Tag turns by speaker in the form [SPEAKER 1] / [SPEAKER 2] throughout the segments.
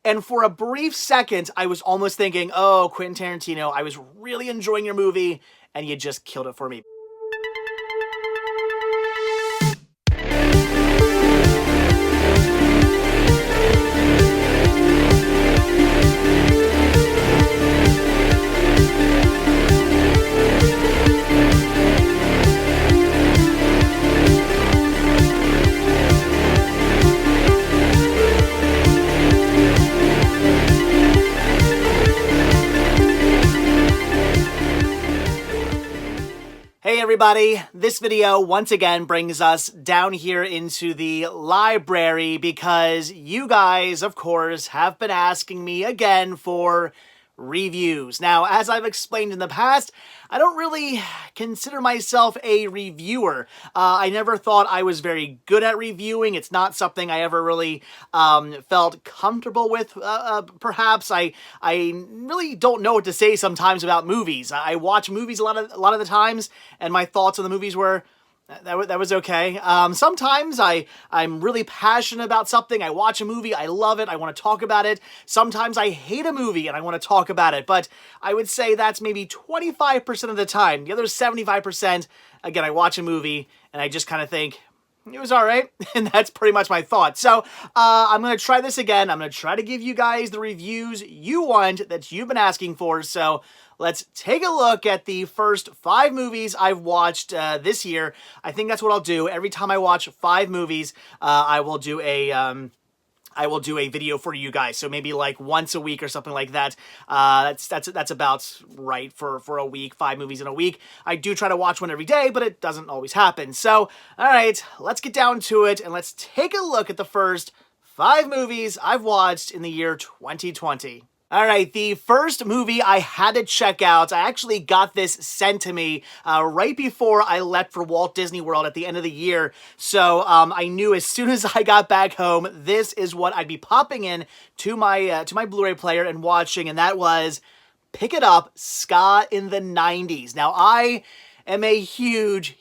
[SPEAKER 1] And for a brief second, I was almost thinking, oh, Quentin Tarantino, I was really enjoying your movie, and you just killed it for me. Hey everybody, this video once again brings us down here into the library because you guys, of course, have been asking me again for reviews. Now, as I've explained in the past, I don't really consider myself a reviewer. I never thought I was very good at reviewing. It's not something I ever really felt comfortable with, perhaps. I really don't know what to say sometimes about movies. I watch movies a lot of the times, and my thoughts on the movies were, that was okay. Sometimes I'm really passionate about something. I watch a movie, I love it, I want to talk about it. Sometimes I hate a movie and I want to talk about it, but I would say that's maybe 25% of the time. The other 75%, again, I watch a movie and I just kind of think, it was all right, and that's pretty much my thought. So I'm going to try this again. I'm going to try to give you guys the reviews you want, that you've been asking for. So let's take a look at the first 5 movies I've watched this year. I think that's what I'll do. Every time I watch 5 movies, I will do a video for you guys. So maybe like once a week or something like that. That's about right for a week, 5 movies in a week. I do try to watch one every day, but it doesn't always happen. So, all right, let's get down to it and let's take a look at the first 5 movies I've watched in the year 2020. All right, the first movie I had to check out, I actually got this sent to me right before I left for Walt Disney World at the end of the year. So I knew as soon as I got back home, this is what I'd be popping in to my Blu-ray player and watching, and that was Pick It Up, SKA in the 90s. Now, I am a huge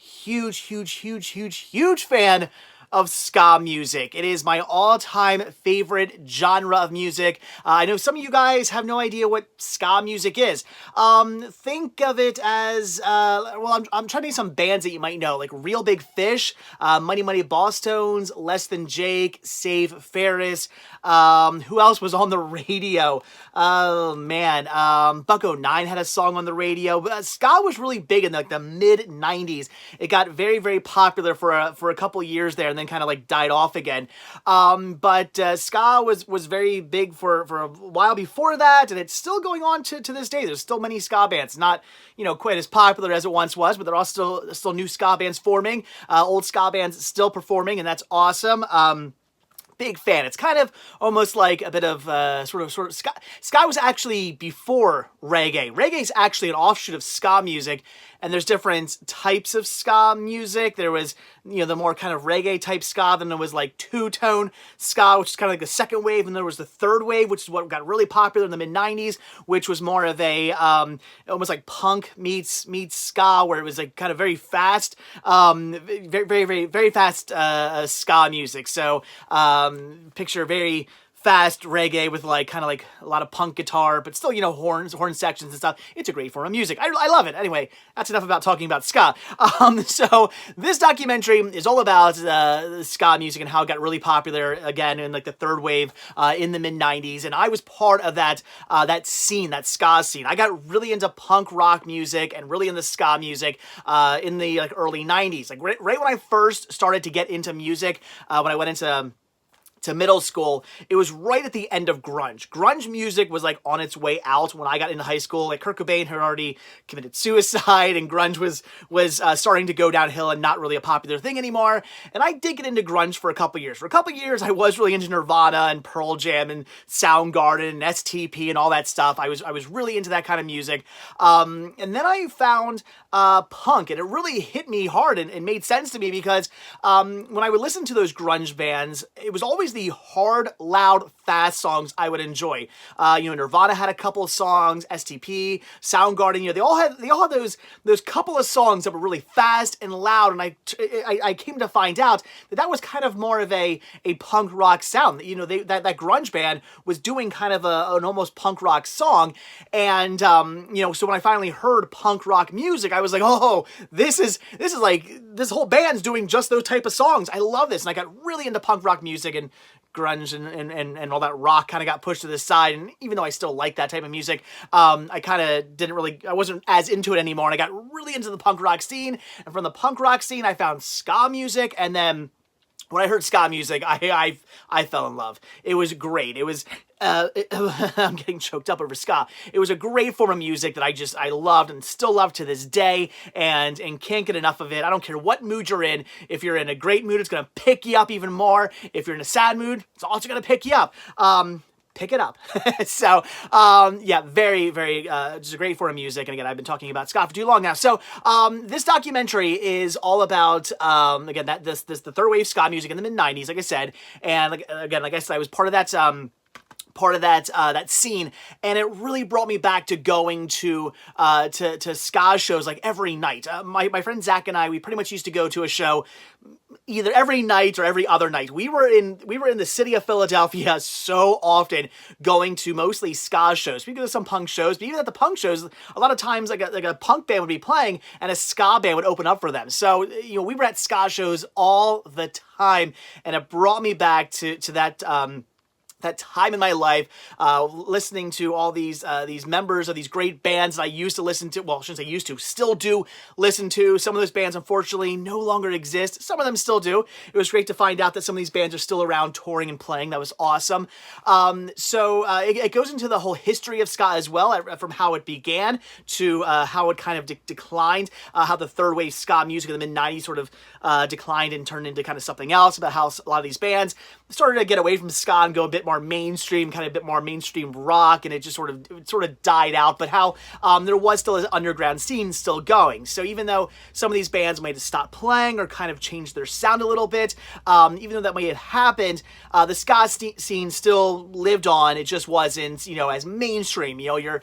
[SPEAKER 1] fan of ska music. It is my all-time favorite genre of music. I know some of you guys have no idea what ska music is. Think of it as, well, I'm trying to name some bands that you might know, like Real Big Fish, Mighty Mighty Boss Tones, Less Than Jake, Save Ferris. Who else was on the radio? Oh, man. Bucko 9 had a song on the radio. Ska was really big in the mid-90s. It got very popular for a couple years there, and then kind of like died off again. But ska was very big for a while before that, and it's still going on to this day. There's still many ska bands, not quite as popular as it once was, but there are still new ska bands forming, old ska bands still performing, and that's awesome. Big fan. It's kind of almost like a bit of sort of ska was actually before reggae. Reggae is actually an offshoot of ska music, and there's different types of ska music. There was the more kind of reggae type ska, then there was like two-tone ska, which is kind of like the second wave, and there was the third wave, which is what got really popular in the mid-90s, which was more of a almost like punk meets ska, where it was like kind of very fast, very fast ska music. So picture very fast reggae with like kind of like a lot of punk guitar, but still horn sections and stuff. It's a great form of music. I love it. Anyway, that's enough about talking about ska. So this documentary is all about ska music and how it got really popular again in like the third wave in the mid-90s, and I was part of that scene, that ska scene. I got really into punk rock music and really into ska music in the like early 90s. Like right when I first started to get into music, when I went into middle school, it was right at the end of grunge. Grunge music was like on its way out when I got into high school. Like Kurt Cobain had already committed suicide, and grunge was starting to go downhill and not really a popular thing anymore. And I did get into grunge for a couple years. For a couple years, I was really into Nirvana and Pearl Jam and Soundgarden and STP and all that stuff. I was really into that kind of music. And then I found punk, and it really hit me hard and made sense to me because when I would listen to those grunge bands, it was always always the hard, loud, fast songs I would enjoy. Nirvana had a couple of songs, STP, Soundgarden, they all had those couple of songs that were really fast and loud, and I came to find out that was kind of more of a punk rock sound. That grunge band was doing kind of an almost punk rock song, and so when I finally heard punk rock music, I was like, oh, this is like, this whole band's doing just those type of songs. I love this, and I got really into punk rock music, and grunge and all that rock kind of got pushed to the side. And even though I still like that type of music, I kind of I wasn't as into it anymore, and I got really into the punk rock scene. And from the punk rock scene, I found ska music, and then when I heard ska music, I fell in love. It was great. It was, I'm getting choked up over ska. It was a great form of music that I loved and still love to this day, and can't get enough of it. I don't care what mood you're in. If you're in a great mood, it's going to pick you up even more. If you're in a sad mood, it's also going to pick you up. Pick it up. So, yeah, very, very, just a great form of music. And again, I've been talking about ska for too long now. So, this documentary is all about, again, the third wave ska music in the mid-90s, like I said. And like I said, I was part of that, that scene, and it really brought me back to going to ska shows like every night. My friend Zach and I, we pretty much used to go to a show either every night or every other night. We were in the city of Philadelphia so often, going to mostly ska shows. We go to some punk shows, but even at the punk shows, a lot of times like a punk band would be playing and a ska band would open up for them. So we were at ska shows all the time, and it brought me back to that time in my life, listening to all these members of these great bands that I used to listen to. Well, I shouldn't say used to, still do listen to. Some of those bands, unfortunately, no longer exist. Some of them still do. It was great to find out that some of these bands are still around touring and playing. That was awesome. It goes into the whole history of ska as well, from how it began to how it kind of declined, how the third wave ska music in the mid-90s sort of declined and turned into kind of something else, about how a lot of these bands started to get away from ska and go a bit more mainstream, kind of a bit more mainstream rock, and it just sort of died out, but how there was still an underground scene still going. So even though some of these bands might have stopped playing or kind of changed their sound a little bit, even though that might have happened, the ska scene still lived on. It just wasn't, as mainstream. Your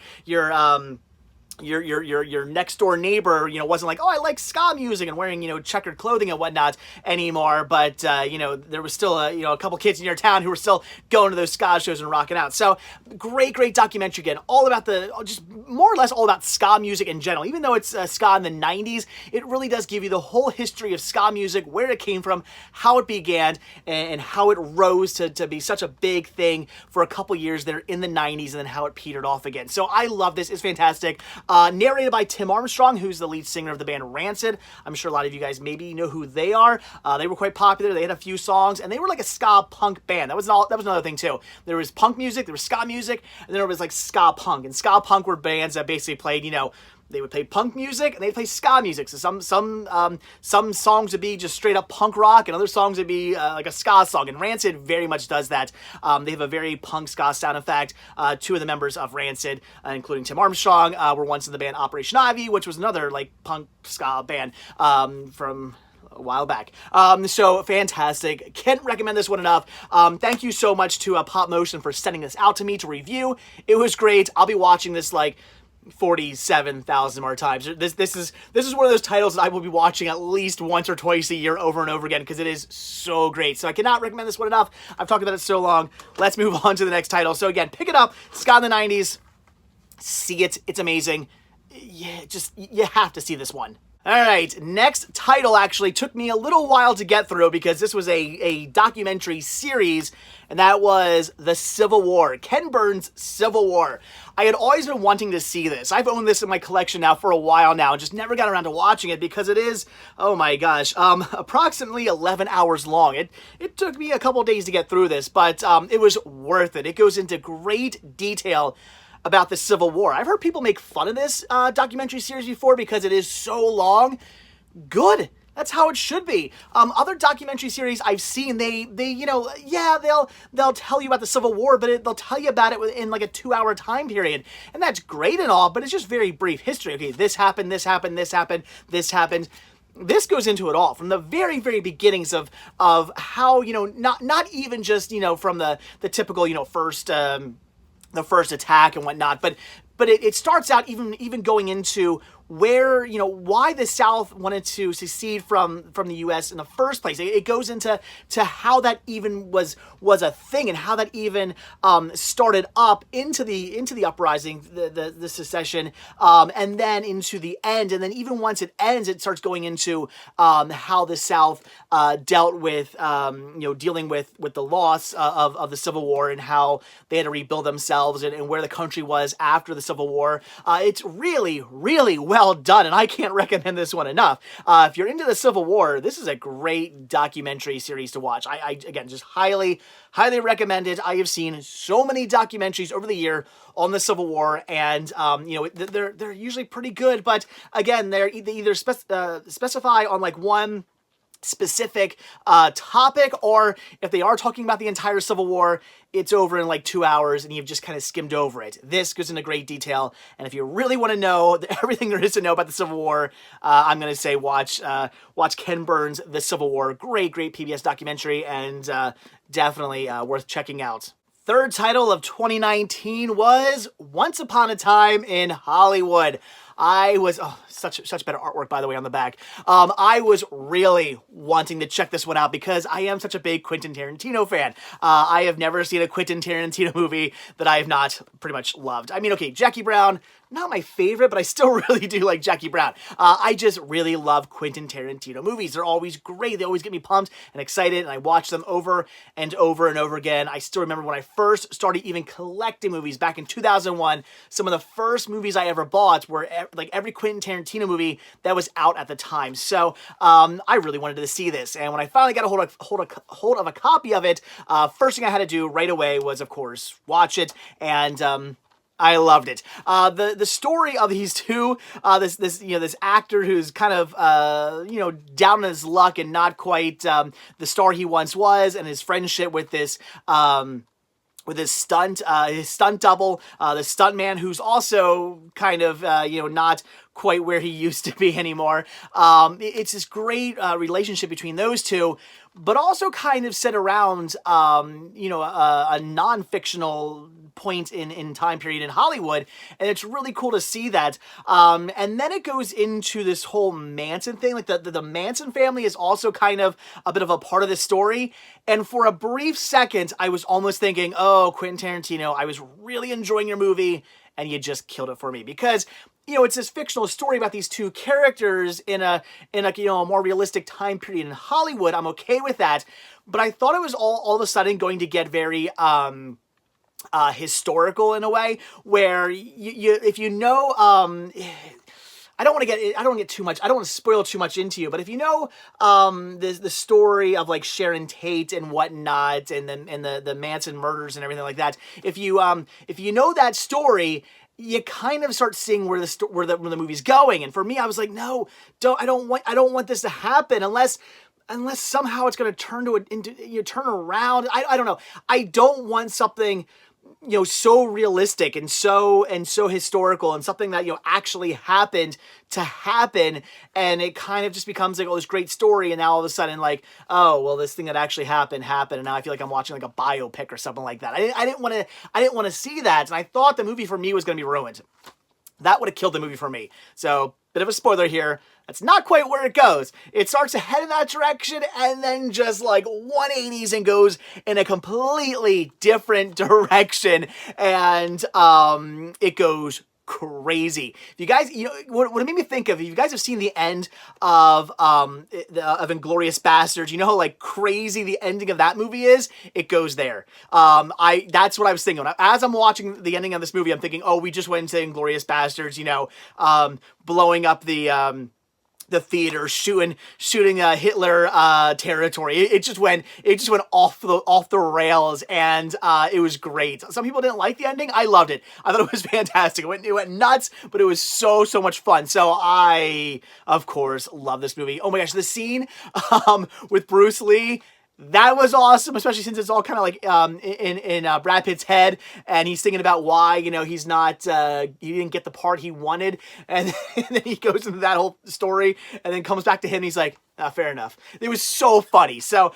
[SPEAKER 1] next door neighbor, wasn't like, oh, I like ska music and wearing, checkered clothing and whatnot anymore. But, there was still a couple kids in your town who were still going to those ska shows and rocking out. So great documentary again, all about just more or less all about ska music in general. Even though it's ska in the 90s, it really does give you the whole history of ska music, where it came from, how it began, and how it rose to be such a big thing for a couple years there in the 90s, and then how it petered off again. So I love this. It's fantastic. Narrated by Tim Armstrong, who's the lead singer of the band Rancid. I'm sure a lot of you guys maybe know who they are. They were quite popular. They had a few songs, and they were like a ska punk band. That was another thing too. There was punk music, there was ska music, and then there was like ska punk. And ska punk were bands that basically played, they would play punk music and they'd play ska music. So some songs would be just straight up punk rock, and other songs would be like a ska song. And Rancid very much does that. They have a very punk ska sound. In fact, two of the members of Rancid, including Tim Armstrong, were once in the band Operation Ivy, which was another like punk ska band from a while back. So fantastic. Can't recommend this one enough. Thank you so much to Pop Motion for sending this out to me to review. It was great. I'll be watching this like 47,000 more times. This is one of those titles that I will be watching at least once or twice a year over and over again, because it is so great. So I cannot recommend this one enough. I've talked about it so long. Let's move on to the next title. So again, pick it up. Ska in the 90s. See it. It's amazing. Yeah, you have to see this one. All right, next title actually took me a little while to get through, because this was a documentary series, and that was The Civil War, Ken Burns' Civil War. I had always been wanting to see this. I've owned this in my collection now for a while now, and just never got around to watching it, because it is, oh my gosh, approximately 11 hours long. It took me a couple days to get through this, but it was worth it. It goes into great detail about the Civil War. I've heard people make fun of this documentary series before because it is so long. Good. That's how it should be. Other documentary series I've seen, they'll tell you about the Civil War, but they'll tell you about it in like a 2-hour time period. And that's great and all, but it's just very brief history. Okay, this happened, this happened, this happened, this happened. this goes into it all from the very, very beginnings of how, not even just, from the typical, first, the first attack and whatnot, but it starts out even going into where, why the South wanted to secede from the U.S. in the first place. It goes into how that even was a thing, and how that even started up into the uprising, the secession, and then into the end. And then even once it ends, it starts going into how the South dealt with dealing with the loss of the Civil War, and how they had to rebuild themselves, and where the country was after the Civil War. It's really, really well done, and I can't recommend this one enough. If you're into the Civil War, this is a great documentary series to watch. I again, just highly recommend it. I have seen so many documentaries over the year on the Civil War, and they're usually pretty good, but again, they either specify on like one specific topic, or if they are talking about the entire Civil War, it's over in like 2 hours and you've just kind of skimmed over it. This goes into great detail, and if you really want to know everything there is to know about the Civil War, I'm going to say watch Ken Burns' The Civil War. Great PBS documentary, and definitely worth checking out. Third title of 2019 was Once Upon a Time in Hollywood. I was, such better artwork, by the way, on the back. I was really wanting to check this one out because I am such a big Quentin Tarantino fan. I have never seen a Quentin Tarantino movie that I have not pretty much loved. I mean, okay, Jackie Brown, not my favorite, but I still really do like Jackie Brown. I just really love Quentin Tarantino movies. They're always great. They always get me pumped and excited, and I watch them over and over and over again. I still remember when I first started even collecting movies back in 2001, some of the first movies I ever bought were like every Quentin Tarantino movie that was out at the time. So I really wanted to see this, and when I finally got a hold of a copy of it, first thing I had to do right away was, of course, watch it, and I loved it. The story of these two, this actor who's kind of down on his luck and not quite the star he once was, and his friendship with this with his stunt double, the stunt man, who's also kind of not quite where he used to be anymore. It's this great relationship between those two, but also kind of set around a non-fictional point in time period in Hollywood, and it's really cool to see that. And then it goes into this whole Manson thing. Like the Manson family is also kind of a bit of a part of this story. And for a brief second, I was almost thinking, oh, Quentin Tarantino, I was really enjoying your movie, and you just killed it for me. Because it's this fictional story about these two characters in a more realistic time period in Hollywood. I'm okay with that, but I thought it was all of a sudden going to get very historical in a way, where if I don't want to get too much, I don't want to spoil too much into you, but if the story of like Sharon Tate and whatnot, and the Manson murders and everything like that, if you know that story, you kind of start seeing where the movie's going. And for me, I was like, no, I don't want this to happen unless somehow it's going to turn around. I don't know. I don't want something so realistic and so historical, and something that actually happened to happen, and it kind of just becomes like, oh, this great story, and now all of a sudden, like, oh, well, this thing that actually happened, and now I feel like I'm watching like a biopic or something like that. I didn't want to see that, and I thought the movie for me was going to be ruined. That would have killed the movie for me. So, bit of a spoiler here. That's not quite where it goes. It starts to head in that direction, and then just like 180s and goes in a completely different direction, and it goes crazy. If you guys, what it made me think of, if you guys have seen the end of Inglourious Basterds, you know how like crazy the ending of that movie is? It goes there. That's what I was thinking. As I'm watching the ending of this movie, I'm thinking, oh, we just went into Inglourious Basterds, blowing up the theater, shooting Hitler territory. It just went off the rails, and it was great. Some people didn't like the ending. I loved it. I thought it was fantastic. It went nuts, but it was so much fun. So I, of course, love this movie. Oh my gosh, the scene with Bruce Lee That was awesome, especially since it's all kind of like in Brad Pitt's head, and he's thinking about why he's not he didn't get the part he wanted, and then he goes into that whole story, and then comes back to him, and he's like, fair enough. It was so funny. So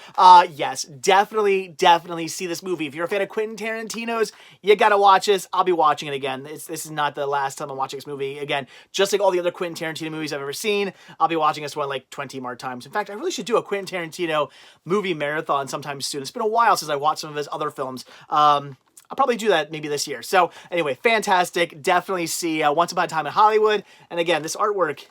[SPEAKER 1] yes, definitely see this movie. If you're a fan of Quentin Tarantino's, you gotta watch this. I'll be watching it again. This is not the last time I'm watching this movie again. Just like all the other Quentin Tarantino movies I've ever seen, I'll be watching this one like 20 more times. In fact, I really should do a Quentin Tarantino movie marathon sometime soon. It's been a while since I watched some of his other films. I'll probably do that maybe this year. So anyway, fantastic. Definitely see Once Upon a Time in Hollywood. And again, this artwork,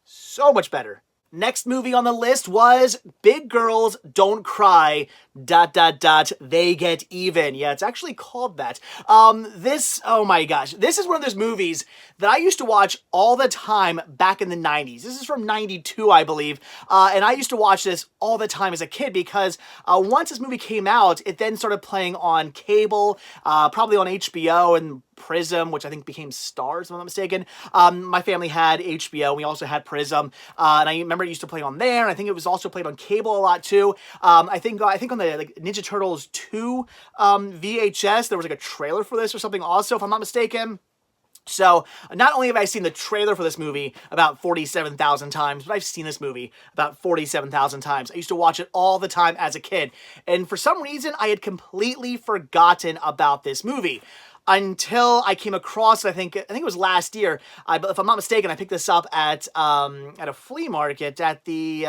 [SPEAKER 1] so much better. Next movie on the list was Big Girls Don't Cry, ... They Get Even. Yeah, it's actually called that. Oh my gosh, this is one of those movies that I used to watch all the time back in the 90s. This is from 92, I believe. And I used to watch this all the time as a kid because once this movie came out, it then started playing on cable, probably on HBO and Prism, which I think became Stars, if I'm not mistaken. My family had HBO. We also had Prism. And I remember it used to play on there. I think it was also played on cable a lot too. I think on the Ninja Turtles 2 VHS, there was like a trailer for this or something also, if I'm not mistaken. So, not only have I seen the trailer for this movie about 47,000 times, but I've seen this movie about 47,000 times. I used to watch it all the time as a kid. And for some reason, I had completely forgotten about this movie. Until I came across it, I think it was last year. If I'm not mistaken, I picked this up at a flea market at the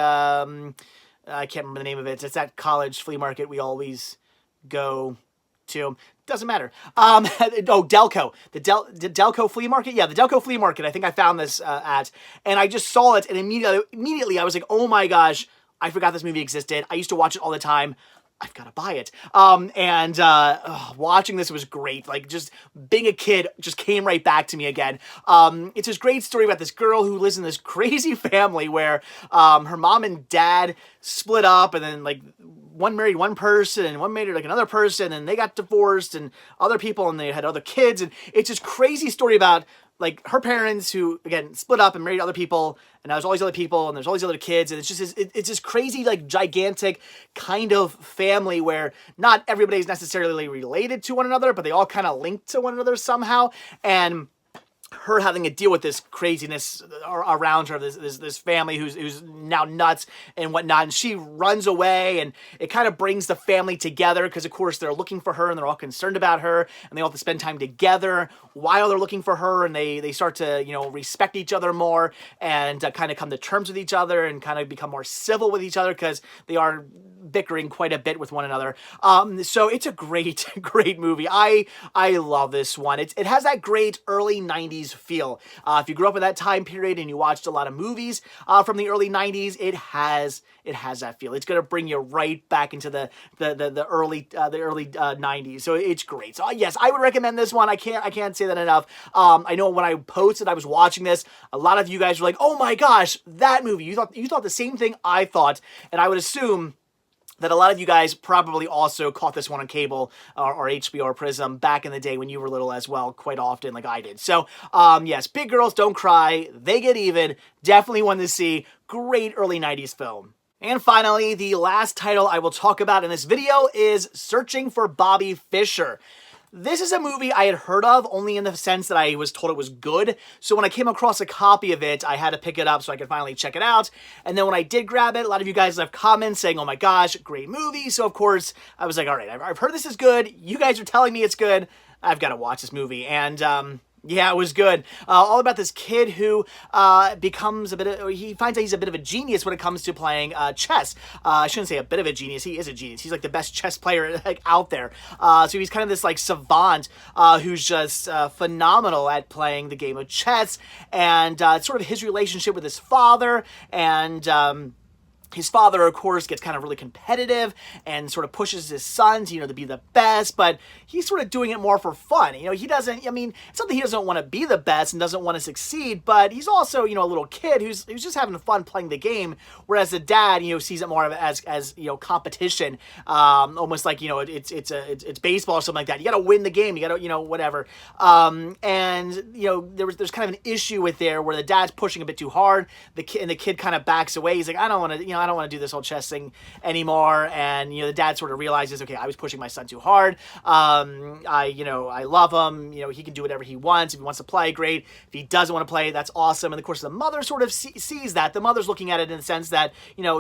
[SPEAKER 1] I can't remember the name of it. It's that college flea market we always go to. Doesn't matter. Delco. The Delco flea market? Yeah, the Delco flea market. I think I found this at. And I just saw it, and immediately I was like, oh my gosh, I forgot this movie existed. I used to watch it all the time. I've got to buy it. Watching this was great. Like, just being a kid just came right back to me again. It's this great story about this girl who lives in this crazy family where her mom and dad split up, and then, like, one married one person, and one married, like, another person, and they got divorced, and other people, and they had other kids, and it's this crazy story about, like, her parents who, again, split up and married other people, and there's all these other people, and there's all these other kids, and it's just it's this crazy, like, gigantic kind of family where not everybody's necessarily related to one another, but they all kind of link to one another somehow, and her having to deal with this craziness around her, this family who's now nuts and whatnot, and she runs away, and it kind of brings the family together because, of course, they're looking for her, and they're all concerned about her, and they all have to spend time together while they're looking for her, and they start to, respect each other more, and kind of come to terms with each other, and kind of become more civil with each other because they are bickering quite a bit with one another. So it's a great movie. I love this one. It has that great early 90s feel. If you grew up in that time period and you watched a lot of movies from the early 90s, it has that feel. It's going to bring you right back into the early 90s. So it's great. So yes, I would recommend this one. I can't say that enough. I know when I posted I was watching this, a lot of you guys were like, "Oh my gosh, that movie." You thought the same thing I thought, and I would assume that a lot of you guys probably also caught this one on cable or HBO or Prism back in the day when you were little as well, quite often, like I did. So, yes, Big Girls Don't Cry, They Get Even, definitely one to see. Great early 90s film. And finally, the last title I will talk about in this video is Searching for Bobby Fischer. This is a movie I had heard of only in the sense that I was told it was good. So when I came across a copy of it, I had to pick it up so I could finally check it out. And then when I did grab it, a lot of you guys left comments saying, "Oh my gosh, great movie." So of course, I was like, all right, I've heard this is good. You guys are telling me it's good. I've got to watch this movie. And yeah, it was good. All about this kid who he finds out he's a bit of a genius when it comes to playing chess. I shouldn't say a bit of a genius. He is a genius. He's like the best chess player like out there. So he's kind of this like savant who's just phenomenal at playing the game of chess. And it's sort of his relationship with his father, and his father, of course, gets kind of really competitive and sort of pushes his sons, to be the best, but he's sort of doing it more for fun. He doesn't, it's not that he doesn't want to be the best and doesn't want to succeed, but he's also, a little kid who's just having fun playing the game, whereas the dad, sees it more of as competition, almost like, it's baseball or something like that. You got to win the game. You got to, whatever. And, there's kind of an issue with there where the dad's pushing a bit too hard, and the kid kind of backs away. He's like, I don't want to, I don't want to do this whole chess thing anymore. And, the dad sort of realizes, okay, I was pushing my son too hard. I love him. He can do whatever he wants. If he wants to play, great. If he doesn't want to play, that's awesome. And of course, the mother sort of sees that. The mother's looking at it in the sense that,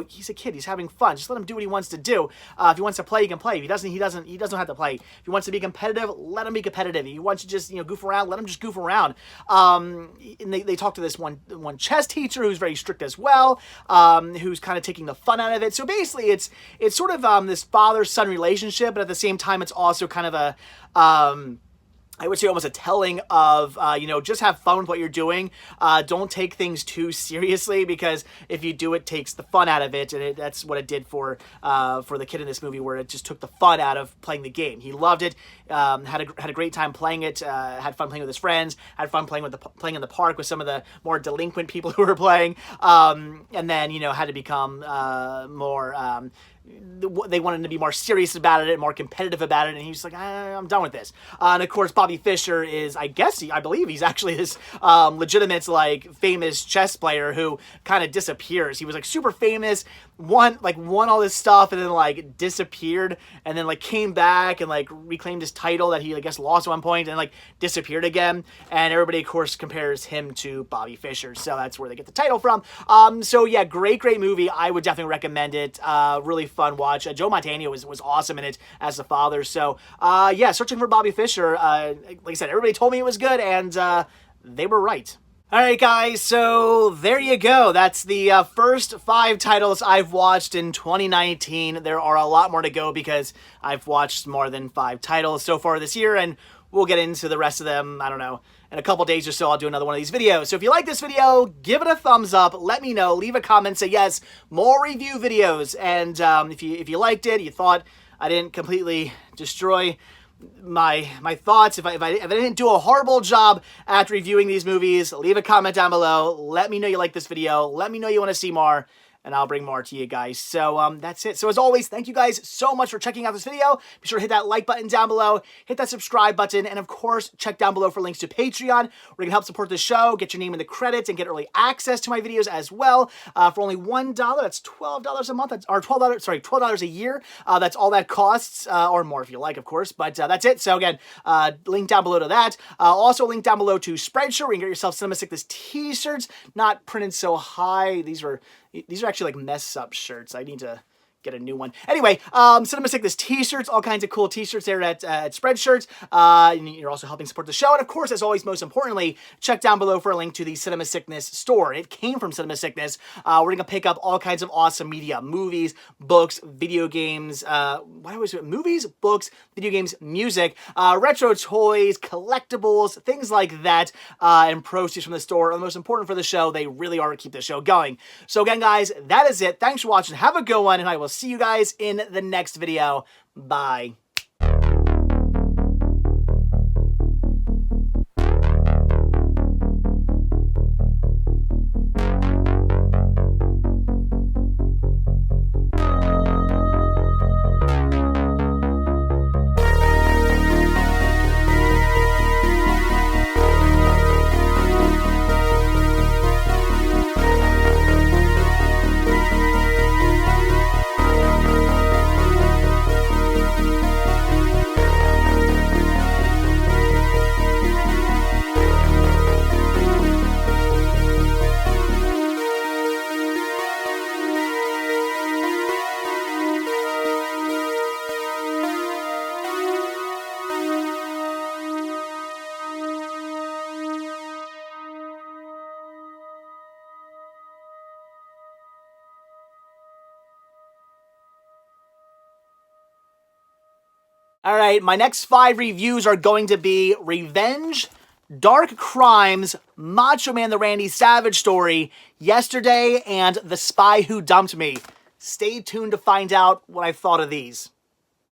[SPEAKER 1] he's a kid. He's having fun. Just let him do what he wants to do. If he wants to play, he can play. If he doesn't, he doesn't have to play. If he wants to be competitive, let him be competitive. If he wants to just, goof around, let him just goof around. And they talk to this one chess teacher who's very strict as well, who's kind of taking the fun out of it. So basically, it's sort of this father-son relationship, but at the same time, it's also kind of a I would say almost a telling of, just have fun with what you're doing. Don't take things too seriously, because if you do, it takes the fun out of it. And that's what it did for the kid in this movie, where it just took the fun out of playing the game. He loved it, had a great time playing it, had fun playing with his friends, had fun playing in the park with some of the more delinquent people who were playing, and then, had to become more... they wanted to be more serious about it, more competitive about it, and he's like, I'm done with this. And of course, Bobby Fischer is, I believe he's actually this legitimate, famous chess player who kind of disappears. He was super famous, won all this stuff, and then disappeared, and then came back and reclaimed his title that he lost at one point, and disappeared again. And everybody, of course, compares him to Bobby Fischer, so that's where they get the title from. So yeah, great movie. I would definitely recommend it. Really fun watch. Joe Montana was awesome in it as the father. So searching for Bobby Fischer. Like I said, everybody told me it was good, and they were right. All right, guys, so there you go. That's the first 5 titles I've watched in 2019. There are a lot more to go, because I've watched more than 5 titles so far this year, and we'll get into the rest of them, I don't know, in a couple days or so. I'll do another one of these videos. So if you like this video, give it a thumbs up. Let me know. Leave a comment. Say yes, more review videos. And if you liked it, you thought I didn't completely destroy my thoughts, if I didn't do a horrible job at reviewing these movies, leave a comment down below. Let me know you like this video. Let me know you want to see more, and I'll bring more to you guys. So that's it. So as always, thank you guys so much for checking out this video. Be sure to hit that like button down below, hit that subscribe button, and of course, check down below for links to Patreon, where you can help support the show, get your name in the credits, and get early access to my videos as well. For only $1, that's $12 a month, or $12 a year. That's all that costs, or more if you like, of course. But that's it. So again, link down below to that. Also, link down below to Spreadshirt, where you can get yourself Cinema Sickness t-shirts, not printed so high. These are actually mess-up shirts. I need to get a new one. Anyway, Cinema Sickness t-shirts, all kinds of cool t-shirts there at Spreadshirt. And you're also helping support the show. And of course, as always, most importantly, check down below for a link to the Cinema Sickness store. It came from Cinema Sickness. We're going to pick up all kinds of awesome media, movies, books, video games, movies, books, video games, music, retro toys, collectibles, things like that, and proceeds from the store are the most important for the show. They really are to keep the show going. So again, guys, that is it. Thanks for watching. Have a good one, and I will see you guys in the next video. Bye. All right, my next 5 reviews are going to be Revenge, Dark Crimes, Macho Man the Randy Savage Story, Yesterday, and The Spy Who Dumped Me. Stay tuned to find out what I thought of these.